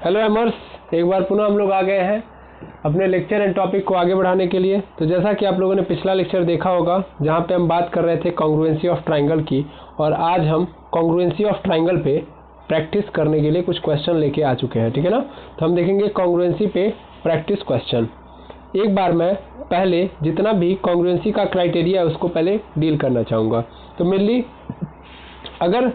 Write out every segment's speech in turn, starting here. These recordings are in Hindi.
हेलो एमर्स, एक बार पुनः हम लोग आ गए हैं अपने लेक्चर एंड टॉपिक को आगे बढ़ाने के लिए। तो जैसा कि आप लोगों ने पिछला लेक्चर देखा होगा जहां पे हम बात कर रहे थे कॉन्ग्रुएंसी ऑफ ट्राइंगल की, और आज हम कॉन्ग्रुएंसी ऑफ ट्राइंगल पे प्रैक्टिस करने के लिए कुछ क्वेश्चन लेके आ चुके हैं, ठीक है ना। तो हम देखेंगे कॉन्ग्रुएंसी पे प्रैक्टिस क्वेश्चन। एक बार मैं पहले जितना भी कॉन्ग्रुएंसी का क्राइटेरिया है उसको पहले डील करना चाहूँगा। तो मेनली अगर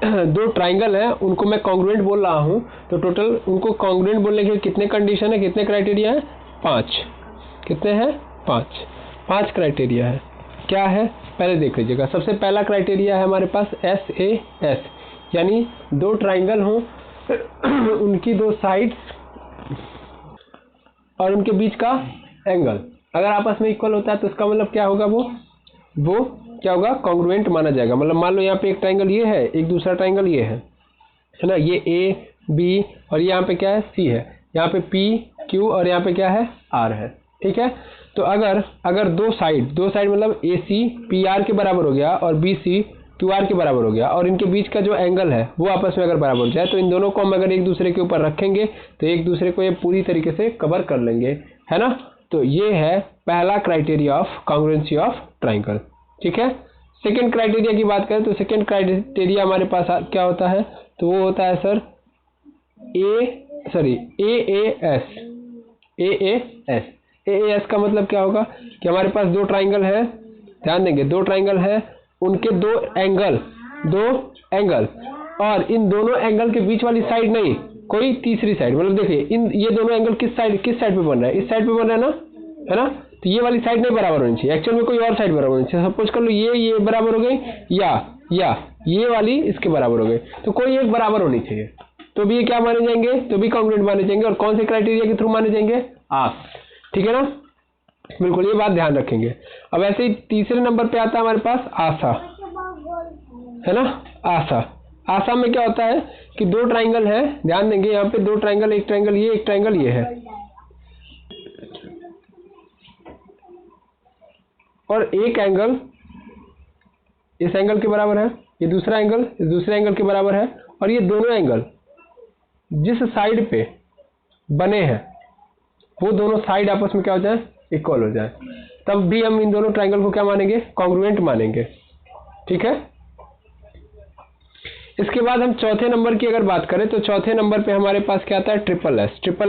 दो ट्राइंगल है उनको मैं कॉन्ग्रुएंट बोल रहा हूँ, तो टोटल उनको कॉन्ग्रुएंट बोलने के कितने कंडीशन है, कितने क्राइटेरिया है? 5। कितने हैं? 5 क्राइटेरिया है। क्या है पहले देख लीजिएगा। सबसे पहला क्राइटेरिया है हमारे पास SAS, यानी दो ट्राइंगल हों उनकी दो साइड्स और उनके बीच का एंगल अगर आपस में इक्वल होता है तो उसका मतलब क्या होगा, वो क्या होगा, कॉन्ग्रुएंट माना जाएगा। मतलब मान लो यहाँ पे एक ट्राइंगल ये है, एक दूसरा ट्राइंगल ये है ना, ये A B और यहाँ पे क्या है C है, यहाँ पे P Q और यहाँ पे क्या है R है, ठीक है। तो अगर दो साइड मतलब AC PR के बराबर हो गया और BC QR के बराबर हो गया और इनके बीच का जो एंगल है वो आपस में अगर बराबर हो जाए तो इन दोनों को हम अगर एक दूसरे के ऊपर रखेंगे तो एक दूसरे को ये पूरी तरीके से कवर कर लेंगे, है ना। तो ये है पहला criteria of congruency of triangle, ठीक है। सेकंड क्राइटेरिया की बात करें तो सेकंड क्राइटेरिया हमारे पास क्या होता है, तो वो होता है सर AAS का मतलब क्या होगा कि हमारे पास दो ट्राइंगल है, ध्यान देंगे, दो ट्राइंगल है, उनके दो एंगल और इन दोनों एंगल के बीच वाली साइड नहीं, कोई तीसरी साइड। मतलब देखिए ये दोनों एंगल किस साइड पे बन रहा है, इस साइड पे बन रहा है ना, है ना। तो ये वाली साइड नहीं बराबर होनी चाहिए, एक्चुअल में कोई और साइड बराबर होनी चाहिए। सपोज कर लो ये बराबर हो गई या ये वाली इसके बराबर हो गई, तो कोई एक बराबर होनी चाहिए, तो भी ये क्या माने जाएंगे, तो भी कॉन्ग्रुएंट माने जाएंगे। और कौन से क्राइटेरिया के थ्रू माने जाएंगे? आस, ठीक है ना, बिल्कुल ये बात ध्यान रखेंगे। अब ऐसे ही तीसरे नंबर पे आता है हमारे पास आशा, है ना। आशा में क्या होता है कि दो ट्राइंगल है, ध्यान देंगे यहाँ पे दो ट्राइंगल, एक ट्राइंगल ये है और एक एंगल इस एंगल के बराबर है, ये दूसरा एंगल इस दूसरे एंगल के बराबर है, और ये दोनों एंगल जिस साइड पे बने हैं वो दोनों साइड आपस में क्या हो जाए, इक्वल हो जाए, तब भी हम इन दोनों ट्राइंगल को क्या मानेंगे, कॉन्ग्रुएंट मानेंगे, ठीक है। इसके बाद हम चौथे नंबर की अगर बात करें तो चौथे नंबर पे हमारे पास क्या आता है, ट्रिपल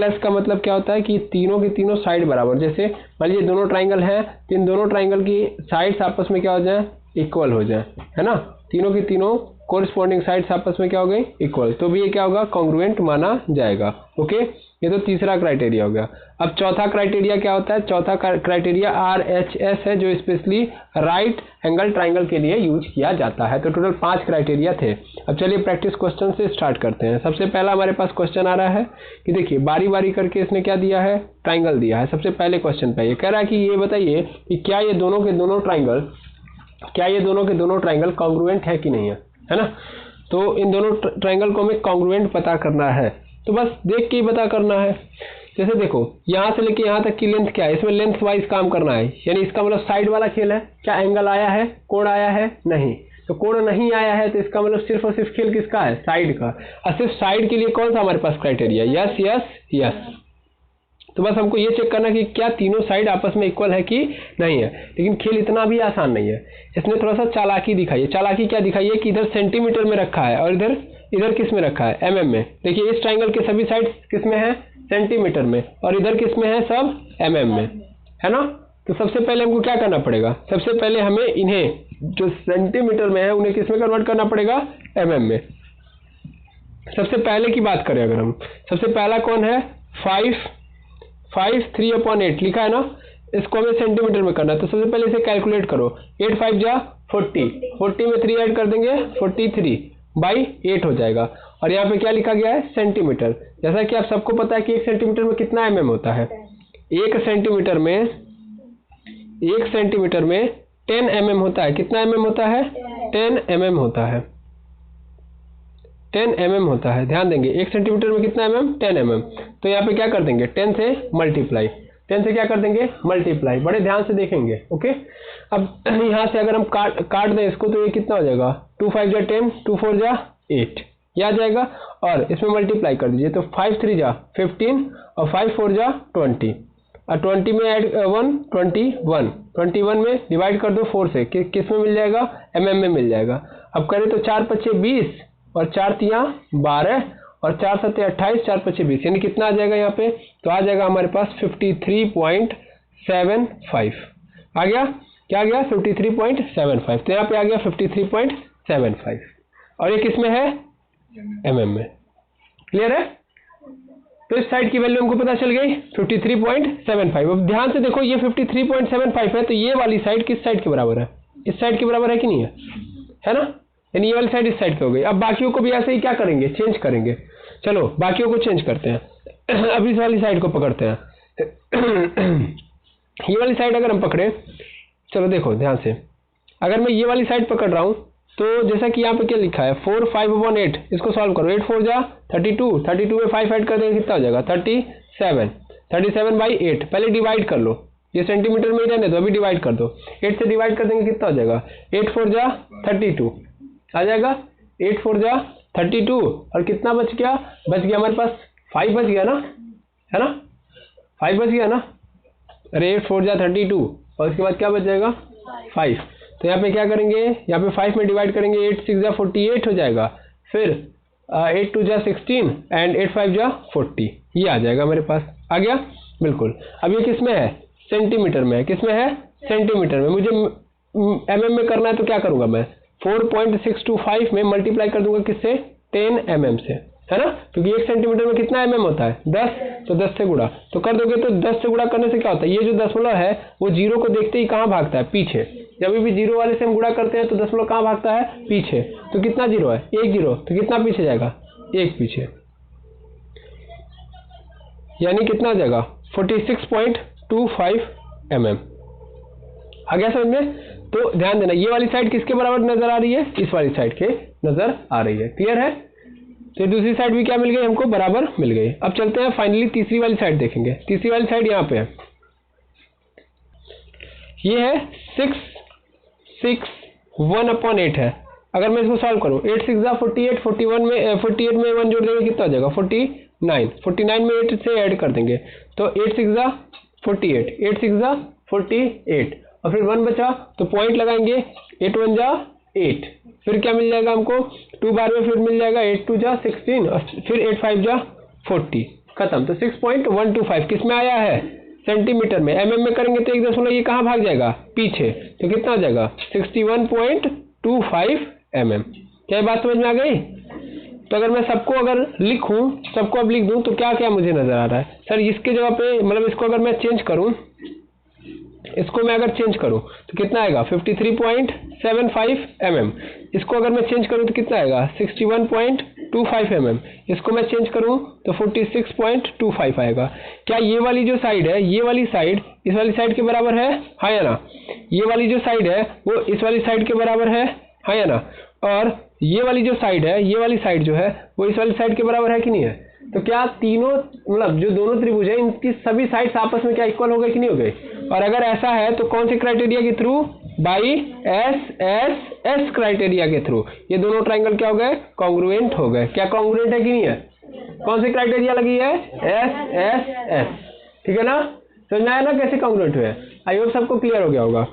एस का मतलब क्या होता है कि तीनों की तीनों साइड बराबर। जैसे मान लीजिए दोनों ट्राइंगल हैं तो इन दोनों ट्राइंगल की साइड्स आपस में क्या हो जाए, इक्वल हो जाए, है ना। तीनों की तीनों कोरिस्पॉन्डिंग साइड्स आपस में क्या हो गई, इक्वल, तो भी ये क्या होगा, कॉन्ग्रुएंट माना जाएगा। ओके, ये तो तीसरा क्राइटेरिया हो गया। अब चौथा क्राइटेरिया क्या होता है, चौथा क्राइटेरिया RHS है, जो स्पेशली राइट एंगल ट्राइंगल के लिए यूज किया जाता है। तो टोटल 5 क्राइटेरिया थे। अब चलिए प्रैक्टिस क्वेश्चन से स्टार्ट करते हैं। सबसे पहला हमारे पास क्वेश्चन आ रहा है कि देखिए बारी बारी करके इसने क्या दिया है, ट्राइंगल दिया है। सबसे पहले क्वेश्चन पे ये कह रहा है कि ये बताइए कि क्या ये दोनों के दोनों ट्राइंगल कॉन्ग्रुएंट है कि नहीं है ना। तो इन दोनों ट्राइंगल को हमें कॉन्ग्रुएंट पता करना है, तो बस देख के ही पता करना है। जैसे देखो यहाँ से लेके यहाँ तक की लेंथ क्या है, इसमें लेंथ वाइज काम करना है, यानी इसका मतलब साइड वाला खेल है। क्या एंगल आया है, कोण आया है? नहीं। तो कोण नहीं आया है तो इसका मतलब सिर्फ और सिर्फ खेल किसका है, साइड का। और सिर्फ साइड के लिए कौन सा हमारे पास क्राइटेरिया, यस। तो बस हमको ये चेक करना कि क्या तीनों साइड आपस में इक्वल है कि नहीं है। लेकिन खेल इतना भी आसान नहीं है, इसने थोड़ा सा चालाकी दिखाई है। चालाकी क्या दिखाई है कि इधर सेंटीमीटर में रखा है और इधर किस में रखा है, mm में। देखिए इस ट्राइंगल के सभी साइड किस में है, सेंटीमीटर में, और इधर किस में है, सब mm में, है ना। तो सबसे पहले हमको क्या करना पड़ेगा, सबसे पहले हमें इन्हें जो सेंटीमीटर में है उन्हें किस में कन्वर्ट करना पड़ेगा, mm में। सबसे पहले की बात करें अगर हम, सबसे पहला कौन है, 3/8 लिखा है ना, इसको हमें सेंटीमीटर में करना है। तो सबसे पहले इसे कैलकुलेट करो, 8 5 जा 40 में 3 ऐड कर देंगे 43/8 हो जाएगा। और यहाँ पे क्या लिखा गया है, सेंटीमीटर। जैसा कि आप सबको पता है कि 1 सेंटीमीटर में कितना mm होता है, 1 सेंटीमीटर में 10 mm होता है। कितना mm होता है, 10 mm होता है, 10 mm होता है। ध्यान देंगे 1 सेंटीमीटर में कितना mm, 10 mm। तो यहाँ पे क्या कर देंगे, 10 से मल्टीप्लाई, 10 से क्या कर देंगे, मल्टीप्लाई। बड़े ध्यान से देखेंगे, ओके। अब यहाँ से अगर हम काट दें इसको तो ये कितना हो जाएगा, 2 5 जा 10, 2 4 जा 8, ये आ जाएगा और इसमें मल्टीप्लाई कर दीजिए, तो 5 3 जा 15 और 5 4 जा 20 और 20 में ऐड 1 21 में डिवाइड कर दो 4 से, किस में मिल जाएगा, mm में मिल जाएगा। अब करें तो 4 5 20 और 4 3 12 और 4 7 28 4 5 20, यानी कितना आ जाएगा यहाँ पे, तो आ जाएगा हमारे पास 53.75 आ गया। क्या आ गया, 53.75, तो यहाँ पे आ गया 53.75 और ये किस में है, mm में। क्लियर है, तो इस साइड की वैल्यू हमको पता चल गई 53.75। अब ध्यान से देखो ये 53.75 है, तो ये वाली साइड किस साइड के बराबर है, इस साइड के बराबर है कि नहीं है ना, यानी ये वाली साइड इस साइड पे हो गई। अब बाकियों को भी ऐसे ही क्या करेंगे, चेंज करेंगे। चलो बाकियों को चेंज करते हैं, अब इस वाली साइड को पकड़ते हैं। ये वाली साइड अगर हम पकड़े, चलो देखो ध्यान से, अगर मैं ये वाली साइड पकड़ रहा हूँ तो जैसा कि यहाँ पे क्या लिखा है 4 5 1 8, इसको सॉल्व करो, 8 4 जा 32, 32 में 5 ऐड कर देंगे कितना हो जाएगा 37, 37 बाई 8, पहले डिवाइड कर लो, ये सेंटीमीटर में ही रहने दो, अभी डिवाइड कर दो, 8 से डिवाइड कर देंगे कितना हो जाएगा 8 4 जा 32 आ जाएगा, 8 4 जा 32 और कितना बच गया हमारे पास 5 बच गया ना, है ना, 5 बच गया ना, अरे 8 4 जा 32 और उसके बाद क्या बच जाएगा 5, तो यहाँ पे क्या करेंगे, यहाँ पे 5 में डिवाइड करेंगे, 8 6 जा 48 हो जाएगा, फिर 8 2 जा 16 एंड 8 5 जा 40, ये आ जाएगा मेरे पास, आ गया बिल्कुल। अब ये किस में है, सेंटीमीटर में है, किस में है सेंटीमीटर में, मुझे mm में करना है तो क्या करूँगा मैं 4.625 में मल्टीप्लाई कर दूंगा किससे 10 mm से, है ना, क्योंकि 1 सेंटीमीटर में कितना mm होता है 10, तो 10 से गुणा तो कर दोगे, तो 10 से गुणा करने से क्या होता है, ये जो दशमलव है वो जीरो को देखते ही कहाँ भागता है, पीछे। जब भी जीरो वाले से हम गुणा करते हैं तो दशमलव कहाँ भागता है, पीछे। तो कितना जीरो है, 1 जीरो, तो कितना पीछे जाएगा 1 पीछे, यानी कितना आ जाएगा 46.25 mm। आ गया समझ में। तो ध्यान देना ये वाली साइड किसके बराबर नजर आ रही है, इस वाली साइड के नजर आ रही है, क्लियर है। तो दूसरी साइड भी क्या मिल गई हमको, बराबर मिल गई। अब चलते हैं फाइनली तीसरी वाली साइड देखेंगे। तीसरी वाली साइड यहाँ पे है, ये है 6 6 1/8 है। अगर मैं इसको सॉल्व करूँ 8 6 जा 48, 48 में 1 जोड़ देंगे कितना हो जाएगा 49 में 8 से ऐड कर देंगे, तो 8 6 जा 48, 8 6 जा 48 और फिर 1 बचा तो पॉइंट लगाएंगे, 8 1 जा 8, फिर क्या मिल जाएगा हमको 2 बार में फिर मिल जाएगा 8 2 जा 16 और फिर 8 5 जा 40, खत्म। तो 6.125 किस में आया है, सेंटीमीटर में। mm में करेंगे तो 1 ये कहाँ भाग जाएगा, पीछे, तो कितना आ जाएगा 61.25 mm। क्या बात समझ में आ गई। तो अगर मैं सबको अगर लिखूं, सबको अब लिख दूं तो क्या क्या मुझे नजर आ रहा है, सर इसके जगह पे मतलब इसको अगर मैं चेंज करूं, इसको मैं अगर चेंज करूं तो कितना आएगा 53.75 mm। इसको अगर मैं चेंज करूं तो कितना आएगा 61.25 mm। इसको मैं चेंज करूं तो 46.25 आएगा। क्या ये वाली जो साइड है, ये वाली साइड इस वाली साइड के बराबर है, हाँ या ना। ये वाली जो साइड है वो इस वाली साइड के बराबर है, हाँ या ना। और ये वाली जो साइड है, ये वाली साइड जो है वो इस वाली साइड के बराबर है कि नहीं है। तो क्या तीनों मतलब जो दोनों त्रिभुज है इनकी सभी साइड्स आपस में क्या इक्वल हो गए कि नहीं हो गए। और अगर ऐसा है तो कौन से क्राइटेरिया के थ्रू, बाई एस क्राइटेरिया के थ्रू ये दोनों ट्राइंगल क्या हो गए, कॉन्ग्रुएंट हो गए। क्या कॉन्ग्रुएंट है कि नहीं है, कौन सी क्राइटेरिया लगी है, एस। ठीक है ना, समझ में आया ना कैसे कॉन्ग्रुएंट हुए। आई होप सबको क्लियर हो गया होगा।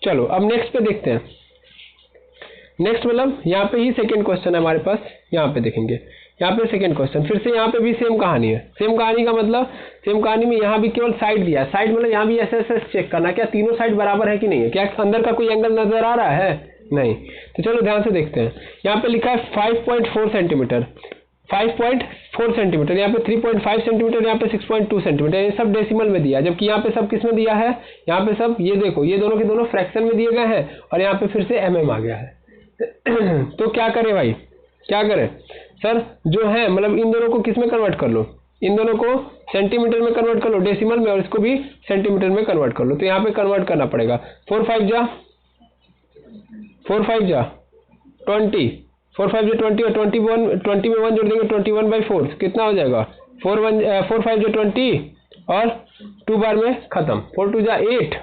चलो अब नेक्स्ट पे देखते हैं। नेक्स्ट मतलब यहाँ पे ही सेकंड क्वेश्चन है हमारे पास, यहाँ पे देखेंगे। यहाँ पे सेकंड क्वेश्चन, फिर से यहाँ पे भी सेम कहानी है। सेम कहानी का मतलब, सेम कहानी में यहाँ भी केवल साइड दिया है। साइड मतलब यहाँ भी ऐसे चेक करना क्या तीनों साइड बराबर है कि नहीं है, क्या अंदर का कोई एंगल नजर आ रहा है, नहीं। तो चलो ध्यान से देखते हैं। यहाँ पे लिखा है 5.4 सेंटीमीटर, 5.4 सेंटीमीटर, यहाँ पे 3.5 सेंटीमीटर, यहाँ पे 6.2 सेंटीमीटर, ये सब डेसिमल में दिया है। जबकि यहाँ पे सब किस में दिया है, यहाँ पे सब ये देखो ये दोनों के दोनों फ्रैक्शन में दिए गए हैं और यहाँ पे फिर से mm आ गया है। तो क्या करें भाई, क्या करें सर, जो है मतलब इन दोनों को किस में कन्वर्ट कर लो, इन दोनों को सेंटीमीटर में कन्वर्ट कर लो, डेसिमल में, और इसको भी सेंटीमीटर में कन्वर्ट कर लो। तो यहाँ पे कन्वर्ट करना पड़ेगा। 4 5 जा 20, 4 5 जा 20 और 20 में 1 जोड़ देंगे 21/4 कितना हो जाएगा 4 5 जा 20 और 2 बार में खत्म, 4 2 जा 8,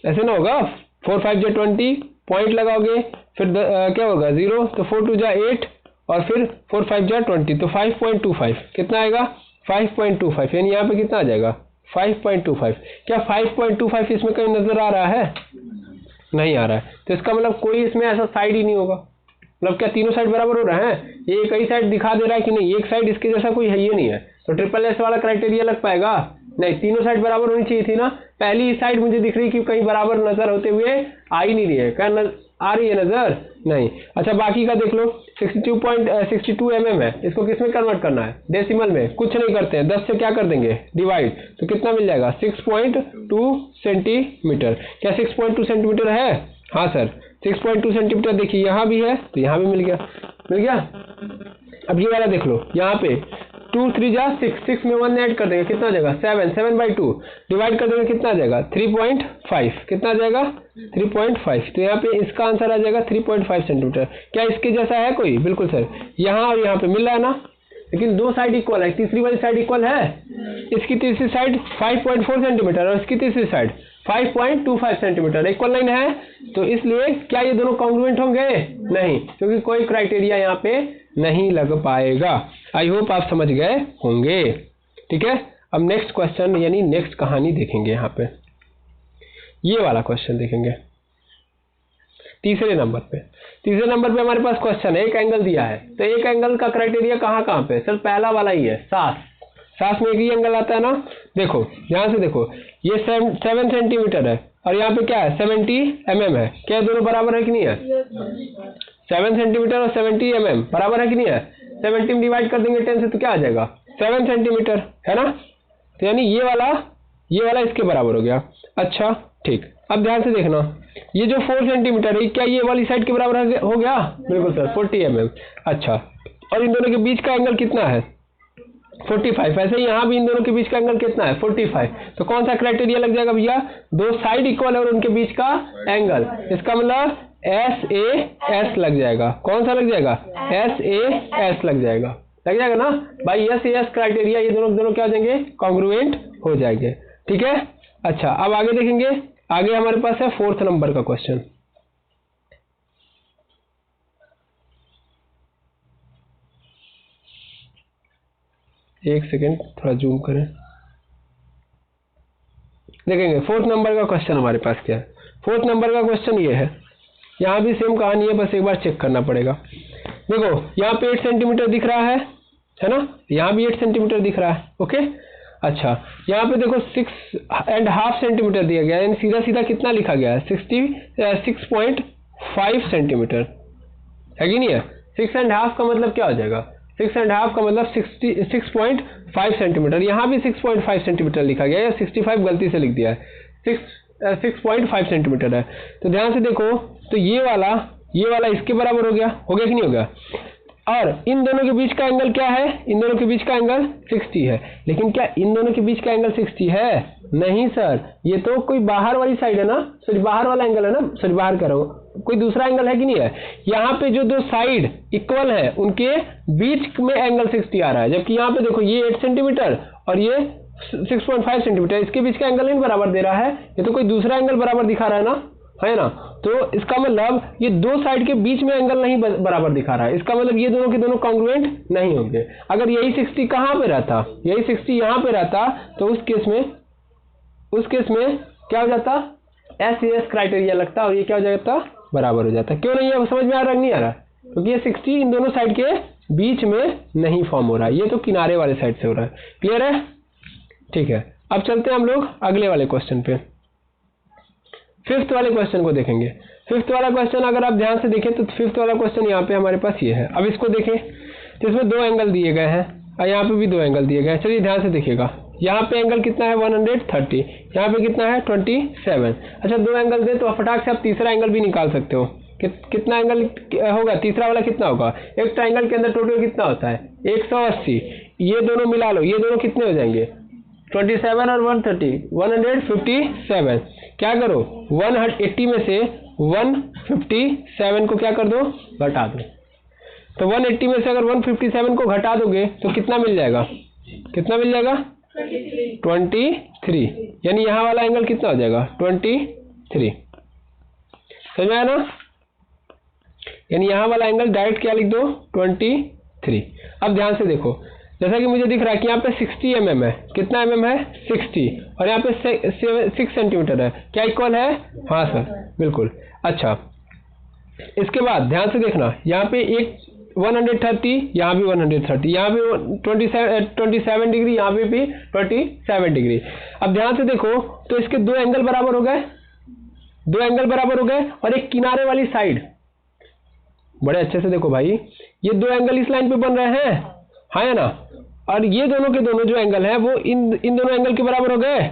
ऐसे ना होगा। 4 5 जा 20 पॉइंट लगाओगे फिर क्या होगा 0, तो 4 2 जा 8 और फिर 4 5 जा 20, तो 5.25 कितना आएगा 5.25, यानी यहाँ पे कितना आ जाएगा 5.25। क्या 5.25 इसमें कहीं नजर आ रहा है? नहीं आ रहा है, तो इसका मतलब कोई इसमें ऐसा साइड ही नहीं होगा। मतलब क्या तीनों साइड बराबर हो रहे हैं? ये कई साइड दिखा दे रहा है कि नहीं, एक साइड इसके जैसा कोई है ये नहीं है, तो ट्रिपल एस वाला क्राइटेरिया लग पाएगा? नहीं, तीनों साइड बराबर होनी चाहिए थी ना। पहली साइड मुझे दिख रही कि कहीं बराबर नजर होते हुए आ ही नहीं रही है, क्या आ रही है नजर? नहीं। अच्छा बाकी का देख लो, 62 mm है, इसको किस में कन्वर्ट करना है? डेसिमल में। कुछ नहीं करते हैं, 10 से क्या कर देंगे डिवाइड, तो कितना मिल जाएगा 6.2 सेंटीमीटर। क्या 6.2 सेंटीमीटर है? हाँ सर 6.2 सेंटीमीटर। देखिए यहाँ भी है तो यहाँ भी मिल गया, मिल गया। अब ये वाला देख लो, यहाँ पे 2 3 जा 6, 6 में 1 ऐड कर देंगे, कितना आ जाएगा 7, 7/2 डिवाइड कर देंगे, कितना आ जाएगा 3.5, कितना आ जाएगा 3.5। तो यहाँ पे इसका आंसर आ जाएगा 3.5 सेंटीमीटर। क्या इसके जैसा है कोई? बिल्कुल सर, यहाँ और यहाँ पे मिल रहा है ना, लेकिन दो साइड इक्वल है, तीसरी वाली साइड इक्वल है। इसकी तीसरी साइड 5.4 सेंटीमीटर और इसकी तीसरी साइड 5.25 सेंटीमीटर, इक्वल लाइन है, तो इसलिए क्या ये दोनों कॉन्ग्रुएंट होंगे? नहीं, क्योंकि कोई क्राइटेरिया यहाँ पे नहीं लग पाएगा। आई होप आप समझ गए होंगे। ठीक है, अब नेक्स्ट क्वेश्चन यानी नेक्स्ट कहानी देखेंगे। यहाँ पे ये वाला क्वेश्चन देखेंगे तीसरे नंबर पे हमारे पास क्वेश्चन है, एक एंगल दिया है, तो एक एंगल का क्राइटेरिया कहाँ पे? सर पहला वाला ही है, सास में एक ही एंगल आता है ना। देखो यहाँ से देखो, ये 7 सेंटीमीटर है और यहाँ पे क्या है 70 mm है। क्या दोनों बराबर है कि नहीं है? 7 सेंटीमीटर और 70 mm बराबर है कि नहीं है? 70 में डिवाइड कर देंगे 10 से तो क्या आ जाएगा 7 सेंटीमीटर, है ना। तो यानी ये वाला इसके बराबर हो गया। अच्छा ठीक, अब ध्यान से देखना, ये जो 4 सेंटीमीटर है क्या ये वाली साइड के बराबर हो गया? बिल्कुल सर 40 mm। अच्छा, और इन दोनों के बीच का एंगल कितना है? 45। ऐसे ही यहाँ भी इन दोनों के बीच का एंगल कितना है? 45। तो कौन सा क्राइटेरिया लग जाएगा भैया? दो साइड इक्वल है और उनके बीच का एंगल, इसका मतलब SAS लग जाएगा। कौन सा लग जाएगा? SAS लग जाएगा ना भाई। SAS क्राइटेरिया, ये दोनों क्या हो जाएंगे? कॉन्ग्रुएंट हो जाएंगे। ठीक है, अच्छा अब आगे देखेंगे। आगे हमारे पास है 4th नंबर का क्वेश्चन। एक सेकेंड, थोड़ा जूम करें, देखेंगे 4th नंबर का क्वेश्चन हमारे पास क्या है। 4th नंबर का क्वेश्चन ये है, यहाँ भी सेम कहानी है, बस एक बार चेक करना पड़ेगा। देखो यहाँ पे 8 सेंटीमीटर दिख रहा है ना, यहाँ भी 8 सेंटीमीटर दिख रहा है। ओके, अच्छा यहाँ पे देखो 6.5 सेंटीमीटर दिया गया है, सीधा सीधा कितना लिखा गया है? 6.5 सेंटीमीटर है कि नहीं है? 6.5 का मतलब क्या हो जाएगा? 6.5 का मतलब 6.5 सेंटीमीटर। यहाँ भी 6.5 सेंटीमीटर लिखा गया है, या 65 गलती से लिख दिया है, 6.5 सेंटीमीटर है। तो ध्यान से देखो, तो ये वाला इसके बराबर हो गया कि नहीं हो गया? और इन दोनों के बीच का एंगल क्या है? इन दोनों के बीच का एंगल 60 है। लेकिन क्या इन दोनों के बीच का एंगल 60 है? नहीं सर, ये तो कोई बाहर वाली साइड है ना, सॉरी बाहर वाला एंगल है ना, सॉरी बाहर कर रहा हूँ, कोई दूसरा एंगल है कि नहीं है? यहाँ पे जो दो साइड इक्वल है उनके बीच में एंगल 60 आ रहा है, जबकि यहाँ पे देखो ये 8 सेंटीमीटर और ये 6.5 सेंटीमीटर, इसके बीच का एंगल नहीं बराबर दे रहा है, ये तो कोई दूसरा एंगल बराबर दिखा रहा है ना, है ना। तो इसका मतलब ये दो साइड के बीच में एंगल नहीं बराबर दिखा रहा है, इसका मतलब ये दोनों के दोनों कॉन्ग्रुएंट नहीं होंगे। अगर यही 60 कहाँ पे रहता, यही 60 यहाँ पे रहता, तो उस केस में क्या हो जाता? SAS क्राइटेरिया लगता और ये क्या हो जाता? बराबर हो जाता। क्यों नहीं है समझ में आ रहा? नहीं आ रहा, क्योंकि ये 60 इन दोनों साइड के बीच में नहीं फॉर्म हो रहा है, ये तो किनारे वाले साइड से हो रहा है। क्लियर है? ठीक है, अब चलते हैं हम लोग अगले वाले क्वेश्चन पे। 5th वाले क्वेश्चन को देखेंगे। 5th वाला क्वेश्चन अगर आप ध्यान से देखें तो 5th वाला क्वेश्चन यहाँ पे हमारे पास ये है। अब इसको देखें तो इसमें दो एंगल दिए गए हैं और यहाँ पे भी दो एंगल दिए गए हैं। चलिए ध्यान से देखिएगा, यहाँ पे एंगल कितना है 130, यहाँ पे कितना है 27। अच्छा दो एंगल दे तो फटाक से आप तीसरा एंगल भी निकाल सकते हो। कितना एंगल होगा? तीसरा वाला कितना होगा? एक ट्राइंगल के अंदर टोटल कितना होता है? 180। ये दोनों मिला लो, ये दोनों कितने हो जाएंगे? 27 और 130, 157। क्या करो 180 में से 157 को क्या कर दो? घटा दो। तो 180 में से अगर 157 को घटा दोगे तो कितना मिल जाएगा? 23। यानी यहाँ वाला एंगल कितना हो जाएगा? 23। समझ में आया ना? यानी यहाँ वाला एंगल डायरेक्ट क्या लिख दो 23। अब ध्यान से देखो, जैसा कि मुझे दिख रहा है कि यहाँ पे 60 mm है, कितना mm है 60, और यहाँ पे 6 सेंटीमीटर है, क्या इक्वल है? हाँ सर बिल्कुल। अच्छा इसके बाद ध्यान से देखना, यहाँ पे एक 130, यहाँ भी 130, यहाँ भी 27 डिग्री, यहाँ पे भी 27 डिग्री। अब ध्यान से देखो तो इसके दो एंगल बराबर हो गए, दो एंगल बराबर हो गए, और एक किनारे वाली साइड, बड़े अच्छे से देखो भाई, ये दो एंगल इस लाइन पे बन रहे हैं, हाँ या ना, और ये दोनों के दोनों जो एंगल हैं वो इन दोनों एंगल के बराबर हो गए,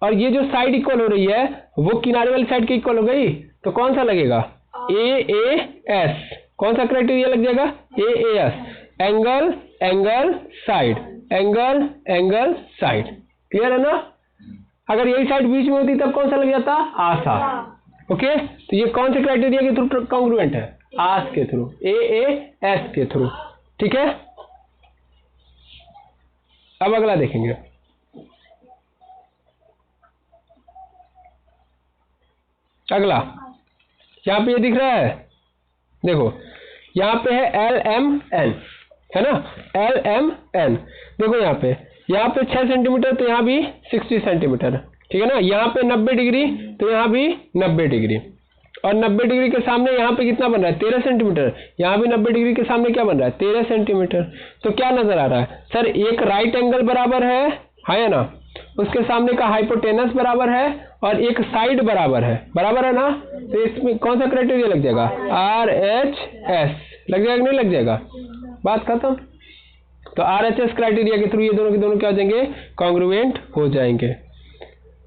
और ये जो साइड इक्वल हो रही है वो किनारे वाली साइड के इक्वल हो गई। तो कौन सा लगेगा? AAS। कौन सा क्राइटेरिया लग जाएगा? AAS, angle angle side, angle angle side. Clear है ना? अगर यही साइड बीच में होती तब कौन सा लग जाता? आशा। ओके, तो ये कौन से क्राइटेरिया के थ्रू कॉन्ग्रुएंट है? आस के थ्रू, AAS के थ्रू। ठीक है, अब अगला देखेंगे। अगला यहाँ पे ये दिख रहा है, देखो यहाँ पे है LMN, है ना, LMN। देखो यहाँ पे 6 सेंटीमीटर, तो यहाँ भी 60 सेंटीमीटर, ठीक है ना। यहाँ पे 90 डिग्री, तो यहाँ भी 90 डिग्री, और 90 डिग्री के सामने यहाँ पे कितना बन रहा है? 13 सेंटीमीटर। यहाँ भी 90 डिग्री के सामने क्या बन रहा है? 13 सेंटीमीटर। तो क्या नजर आ रहा है सर? एक राइट एंगल बराबर है, हाँ या ना, उसके सामने का हाइपोटेनस बराबर है, और एक साइड बराबर है, बराबर है ना। तो इसमें कौन सा क्राइटेरिया लग जाएगा? RHS लग जाएगा, नहीं लग जाएगा? बात खत्म। तो RHS क्राइटेरिया के थ्रू ये दोनों के दोनों क्या हो जाएंगे? कॉन्ग्रुएंट हो जाएंगे।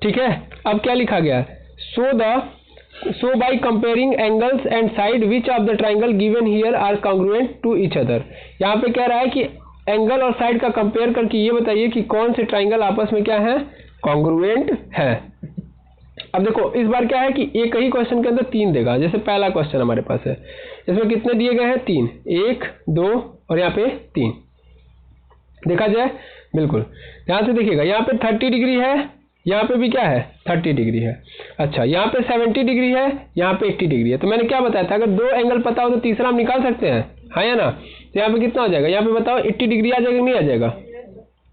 ठीक है, अब क्या लिखा गया? So by comparing angles and side, which of the triangle given here are congruent to each other? यहाँ पे कह रहा है कि एंगल और साइड का कंपेयर करके ये बताइए कि कौन से ट्राइंगल आपस में क्या है? कॉन्ग्रुएंट है। अब देखो इस बार क्या है कि एक ही क्वेश्चन के अंदर 3 देगा। जैसे पहला क्वेश्चन हमारे पास है, इसमें कितने दिए गए हैं? 3, 1 2 और यहाँ पे 3। देखा जाए, बिल्कुल ध्यान से देखिएगा, यहाँ पे 30 डिग्री है, यहाँ पे भी क्या है? 30 डिग्री है। अच्छा, यहाँ पे 70 डिग्री है, यहाँ पे 80 डिग्री है। तो मैंने क्या बताया था, अगर दो एंगल पता हो तो तीसरा हम निकाल सकते हैं, हाँ या ना। तो यहाँ पे कितना हो जाएगा? यहाँ पे बताओ 80 डिग्री आ जाएगा, नहीं आ जाएगा?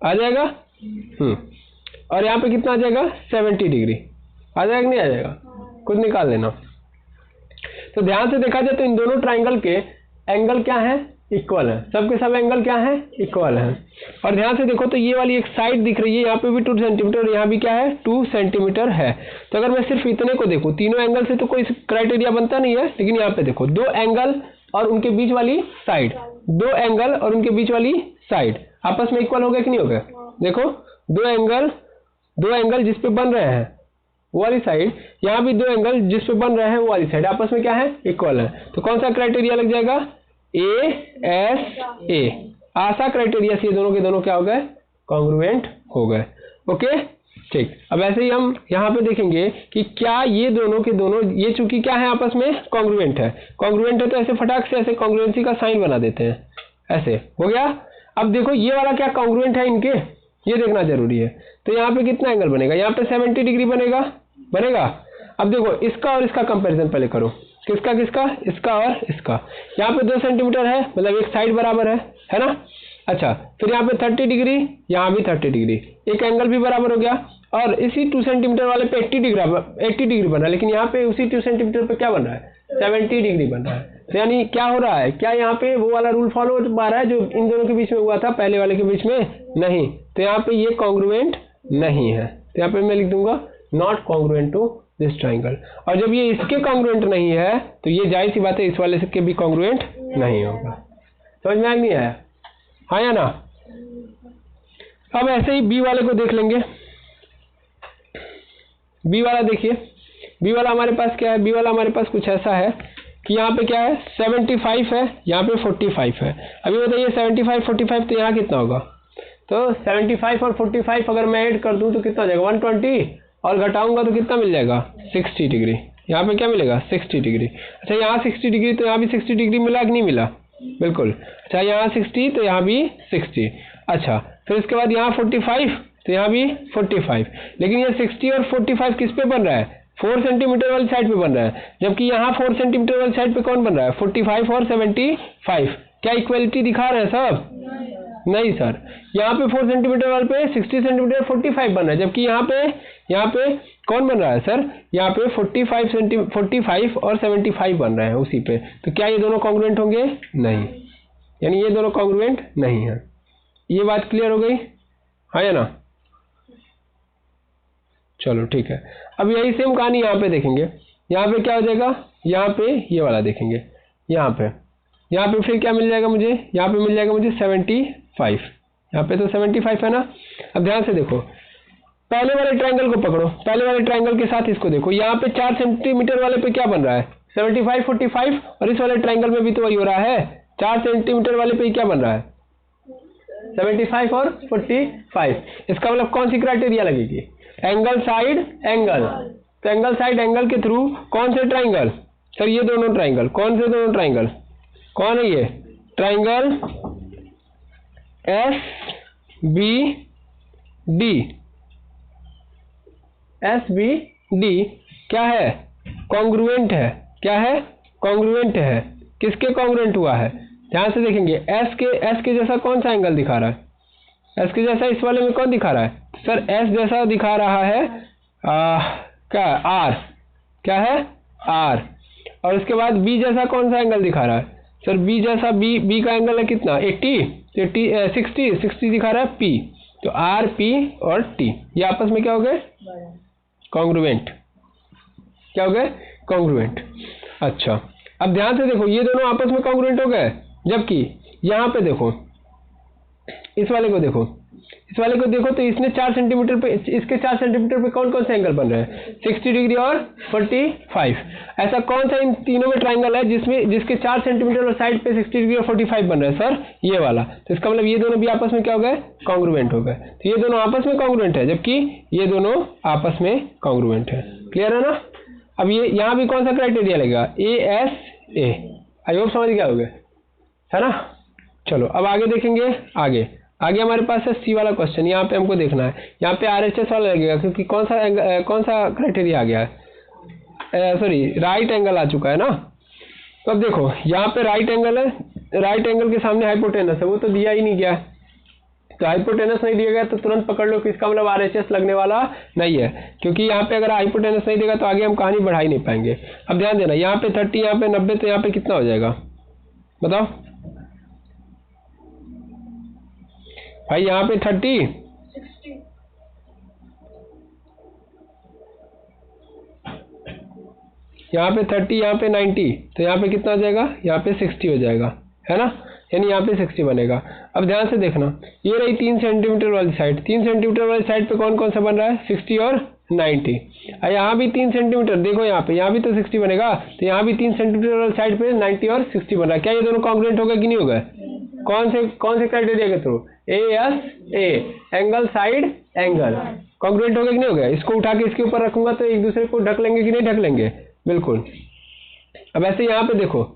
आ जाएगा। और यहाँ पे कितना आ जाएगा? 70 डिग्री आ जाएगा, नहीं आ जाएगा? कुछ निकाल लेना। तो ध्यान से देखा जाए तो इन दोनों ट्राइंगल के एंगल क्या है? इक्वल है, सबके सब एंगल क्या है? इक्वल है। और ध्यान से देखो तो ये वाली एक साइड दिख रही है, यहाँ पे भी 2 सेंटीमीटर और यहाँ भी क्या है? 2 सेंटीमीटर है। तो अगर मैं सिर्फ इतने को देखूँ, तीनों एंगल से तो कोई क्राइटेरिया बनता नहीं है, लेकिन यहाँ पे देखो 2 एंगल और उनके बीच वाली साइड, 2 एंगल और उनके बीच वाली साइड आपस में इक्वल हो गए कि नहीं हो गए? देखो 2 एंगल जिस पे बन रहे हैं वो वाली साइड, यहाँ भी 2 एंगल जिस पे बन रहे हैं वो वाली साइड आपस में क्या है? इक्वल है। तो कौन सा क्राइटेरिया लग जाएगा? ASA, आशा क्राइटेरिया से ये दोनों के दोनों क्या हो गए? कॉन्ग्रुएंट हो गए। ओके, ठीक। अब ऐसे ही हम यहाँ पे देखेंगे कि क्या ये दोनों के दोनों, ये चूंकि क्या है आपस में? कॉन्ग्रुएंट है। कॉन्ग्रुएंट है तो ऐसे फटाक से ऐसे कॉन्ग्रुएंसी का साइन बना देते हैं, ऐसे हो गया। अब देखो ये वाला क्या कॉन्ग्रुएंट है इनके, ये देखना जरूरी है। तो यहाँ पे कितना एंगल बनेगा? यहाँ पे 70 डिग्री बनेगा। अब देखो इसका और इसका कंपेरिजन पहले करो, किसका किसका? इसका और इसका। यहाँ पे 2 सेंटीमीटर है, मतलब एक साइड बराबर है ना। अच्छा, फिर यहाँ पे 30 डिग्री, यहाँ भी 30 डिग्री, एक एंगल भी बराबर हो गया। और इसी 2 सेंटीमीटर वाले पे 80 डिग्री बन रहा है, लेकिन यहाँ पे उसी 2 सेंटीमीटर पे क्या बन रहा है? 70 डिग्री बन रहा है। तो यानी क्या हो रहा है? क्या यहाँ पे वो वाला रूल फॉलो हो पा रहा है जो इन दोनों के बीच में हुआ था, पहले वाले के बीच में? नहीं। तो यहाँ पे ये कॉन्ग्रुएंट नहीं है। तो यहाँ पे मैं लिख दूंगा not congruent to this triangle. और जब ये इसके कॉन्ग्रुएंट नहीं है तो ये जाहिर सी बात है इस वाले के भी कॉन्ग्रुएंट नहीं होगा। समझ में नहीं आया? हाँ या ना। अब ऐसे ही बी वाले को देख लेंगे। बी वाला देखिए, बी वाला हमारे पास क्या है? बी वाला हमारे पास कुछ ऐसा है कि यहाँ पे क्या है? 75 है, यहाँ पे 45 है। अभी बताइए 75 45 तो यहाँ कितना होगा? तो 75 और 45 अगर मैं ऐड कर दूं तो कितना हो जाएगा? 120, और घटाऊंगा तो कितना मिल जाएगा? 60 डिग्री। यहाँ पे क्या मिलेगा? 60 डिग्री। अच्छा, यहाँ 60 डिग्री तो यहाँ भी 60 डिग्री मिला कि नहीं मिला? बिल्कुल। अच्छा, यहाँ 60 तो यहाँ भी 60। अच्छा, फिर इसके बाद यहाँ 45 तो यहाँ भी 45, लेकिन ये 60 और 45 किस पे बन रहा है? 4 सेंटीमीटर वाली साइड पे बन रहा है, जबकि यहाँ 4 सेंटीमीटर वाली साइड पे कौन बन रहा है, 45 और 75। क्या इक्वलिटी दिखा रहे हैं सब? नहीं सर, यहाँ पे 4 सेंटीमीटर वाले पे 60 सेंटीमीटर 45 बन रहा है, जबकि यहाँ पे कौन बन रहा है सर, यहाँ पे 45 और 75 बन रहे हैं उसी पे। तो क्या ये दोनों कॉन्ग्रुएंट होंगे? नहीं, यानी ये दोनों कॉन्ग्रुएंट नहीं है। ये बात क्लियर हो गई, हाँ या ना? चलो ठीक है। अब यही सेम कहानी यहाँ पे देखेंगे। यहाँ पे क्या हो जाएगा, यहाँ पे ये वाला देखेंगे, यहाँ पे फिर क्या मिल जाएगा मुझे, यहाँ पे मिल जाएगा मुझे 75। यहाँ पे तो 75 है ना। अब ध्यान से देखो, पहले वाले ट्रायंगल को पकड़ो, पहले वाले ट्रायंगल के साथ इसको देखो। यहाँ पे 4 सेंटीमीटर वाले पे क्या बन रहा है, 75 45, और इस वाले ट्रायंगल में भी तो वही हो रहा है, 4 सेंटीमीटर वाले पे क्या बन रहा है, 75 और 45। इसका मतलब कौन सी क्राइटेरिया लगेगी, एंगल साइड एंगल। तो एंगल साइड एंगल के थ्रू कौन से ट्रायंगल सर, ये दोनों ट्रायंगल। कौन से दोनों ट्रायंगल, कौन है ये, ट्रायंगल SBD क्या है, कॉन्ग्रुएंट है। क्या है, कॉन्ग्रुएंट है। किसके कॉन्ग्रुएंट हुआ है, ध्यान से देखेंगे, एस के जैसा कौन सा एंगल दिखा रहा है, एस के जैसा इस वाले में कौन दिखा रहा है, सर एस जैसा दिखा रहा है क्या, आर। क्या है, आर। और उसके बाद बी जैसा कौन सा एंगल दिखा रहा है, सर बी जैसा, बी का एंगल है कितना, 60 दिखा रहा है पी। तो आर पी और टी ये आपस में क्या हो गए, कॉन्ग्रुएंट। क्या हो गए, कॉन्ग्रुएंट। अच्छा, अब ध्यान से देखो, ये दोनों आपस में कॉन्ग्रुएंट हो गए, जबकि यहाँ पे देखो, इस वाले को देखो, इस वाले को देखो, तो इसने 4 सेंटीमीटर पे, इसके 4 सेंटीमीटर पे कौन कौन से एंगल बन रहे हैं, 60 डिग्री और 45। ऐसा कौन सा इन तीनों में ट्रायंगल है जिसके 4 सेंटीमीटर और साइड पे 60 डिग्री और 45 बन रहे हैं, सर ये वाला। तो इसका मतलब ये दोनों भी आपस में क्या हो गए, कॉन्ग्रुएंट हो गए। तो ये दोनों आपस में कॉन्ग्रुएंट है, जबकि ये दोनों आपस में कॉन्ग्रुएंट है। क्लियर है ना। अब ये यहाँ भी कौन सा क्राइटेरिया लगेगा, ASA। आई होप समझ गया होगे, है ना। चलो अब आगे देखेंगे। आगे हमारे पास है सी वाला क्वेश्चन। यहाँ पे हमको देखना है, यहाँ पे RHS वाला लगेगा, क्योंकि कौन सा क्राइटेरिया आ गया है, सॉरी राइट एंगल आ चुका है ना। तो अब देखो, यहाँ पे राइट एंगल है, राइट एंगल के सामने हाइपोटेनस है, वो तो दिया ही नहीं गया है। तो हाइपोटेनस नहीं दिया गया तो तुरंत पकड़ लो कि इसका मतलब RHS लगने वाला नहीं है, क्योंकि यहाँ पे अगर हाइपोटेनस नहीं देगा तो आगे हम कहानी बढ़ा ही नहीं पाएंगे। अब ध्यान देना, यहाँ पे 30, यहाँ पे 90, तो यहाँ पे कितना हो जाएगा बताओ भाई। यहाँ पे 30, 60, यहाँ पे 30, यहाँ पे 90, तो यहाँ पे कितना हो जाएगा, यहाँ पे 60 हो जाएगा, है ना। यानी यहाँ पे 60 बनेगा। अब ध्यान से देखना, ये रही 3 सेंटीमीटर वाली साइड। 3 सेंटीमीटर वाली साइड पे कौन कौन सा बन रहा है, 60 और 90। यहाँ भी 3 सेंटीमीटर, देखो यहाँ भी तो 60 बनेगा, तो यहाँ भी 3 सेंटीमीटर वाली साइड पे 90 और 60 बन रहा है। क्या ये दोनों कॉन्ग्रुएंट हो गए कि नहीं हो गए, कौन से क्राइटेरिया के through, ASA, angle side angle. Congruent हो गए कि नहीं हो गए। इसको उठा के इसके ऊपर रखूंगा तो एक दूसरे को ढक लेंगे कि नहीं ढक लेंगे, बिल्कुल। अब ऐसे यहाँ पे देखो,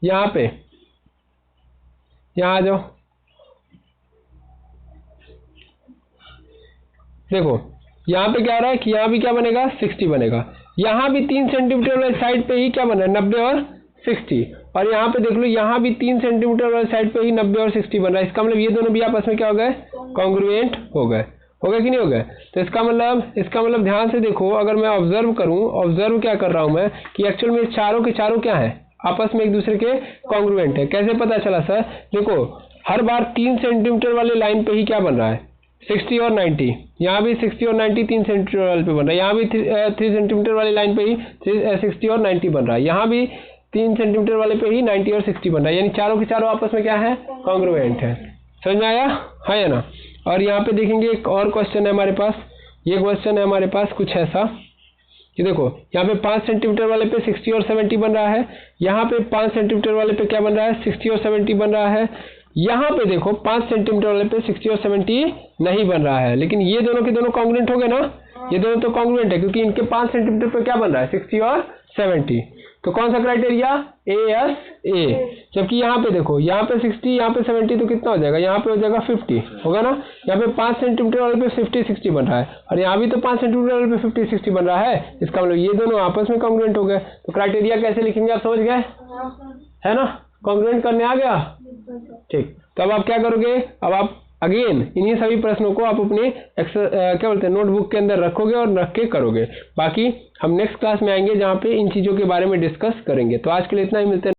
यहाँ आ जाओ, देखो यहाँ पे क्या हो रहा है कि यहाँ भी क्या बनेगा, 60 बनेगा। यहाँ भी 3 सेंटीमीटर वाले साइड पे ही क्या बन रहा है, 90 और 60। और यहाँ पे देख लो, यहाँ भी 3 सेंटीमीटर वाले साइड पे ही 90 और 60 बन रहा है। इसका मतलब ये दोनों भी आपस में क्या हो गए, कॉन्ग्रुएंट हो गए कि नहीं हो गए। तो इसका मतलब ध्यान से देखो, अगर मैं ऑब्जर्व क्या कर रहा हूँ मैं, कि एक्चुअल में चारों के चारों क्या है, आपस में एक दूसरे के कॉन्ग्रुएंट है। कैसे पता चला सर, देखो हर बार 3 सेंटीमीटर वाले लाइन पे ही क्या बन रहा है, 60 और 90। यहाँ भी 60 और 90 3 सेंटीमीटर वाले पे बन रहा है। यहाँ भी 3 सेंटीमीटर वाली लाइन पे ही 60 और 90 बन रहा है। यहाँ भी 3 सेंटीमीटर वाले पे ही 90 और 60 बन रहा है। यानी चारों के चारों आपस में क्या है, कॉन्ग्रुएंट है। समझ में आया, है ना। और यहाँ पे देखेंगे एक और क्वेश्चन है हमारे पास। ये क्वेश्चन है हमारे पास कुछ ऐसा कि देखो, यहाँ पे 5 सेंटीमीटर वाले पे 60 और 70 बन रहा है। यहाँ पे 5 सेंटीमीटर वाले पे क्या बन रहा है, 60 और 70 बन रहा है। यहाँ पे देखो 5 सेंटीमीटर वाले पे 60 और 70 नहीं बन रहा है। लेकिन ये दोनों के दोनों कॉन्ग्रुएंट हो गए ना, ये दोनों तो कॉन्ग्रुएंट है, क्योंकि इनके 5 सेंटीमीटर पे क्या बन रहा है, 60 और 70। तो कौन सा क्राइटेरिया, ASA। जबकि यहाँ पे देखो, यहाँ पे 60, यहाँ पे 70, तो कितना हो जाएगा, यहाँ पे हो जाएगा 50, होगा ना। यहाँ पे 5 सेंटीमीटर वाले पे 50-60 बन रहा है, और यहाँ भी तो 5 सेंटीमीटर वाले पे 50-60 बन रहा है। इसका मतलब ये दोनों आपस में कॉन्ग्रुएंट हो गए। तो क्राइटेरिया कैसे लिखेंगे आप समझ गए, है ना, कॉन्ग्रुएंट करने आ गया। ठीक, तो अब आप क्या करोगे, अब आप अगेन इन्हीं सभी प्रश्नों को आप अपने क्या बोलते हैं नोटबुक के अंदर रखोगे और रख के करोगे। बाकी हम नेक्स्ट क्लास में आएंगे जहाँ पे इन चीज़ों के बारे में डिस्कस करेंगे। तो आज के लिए इतना ही, मिलते हैं।